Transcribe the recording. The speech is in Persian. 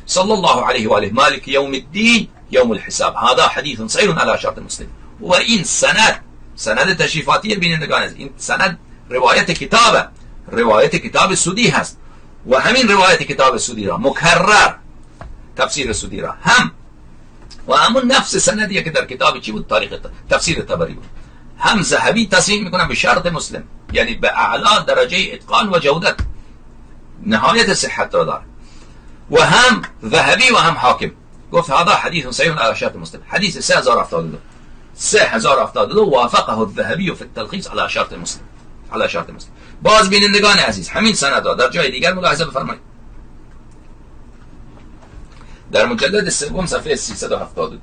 صلى الله عليه وآله مالك يوم الدين يوم الحساب. هذا حديث صحيح على شرط مسلم. و این سند تشریفاتی بینندگان است. این سند روایت کتاب سودی هست و همین روایت کتاب سودی را مکرر تفسیر سودی را و همون نفس سندیه که در کتاب چی بود؟ تاریخ تفسیر طبری بود. هم ذهبی تصحیح میکنن به شرط مسلم، یعنی به اعلی درجه اتقان و جودت، نهایت صحت را داره. و هم ذهبی و هم حاکم گفت هذا حدیث صحیح علی شرط مسلم. حدیث 3072 وافقه الذهبی فی التلخیص علی شرط مسلم. باز بینندگان عزیز همین سند را در جای دیگر ملاحظه بفرمایید. در مجلد سوم صفحه 372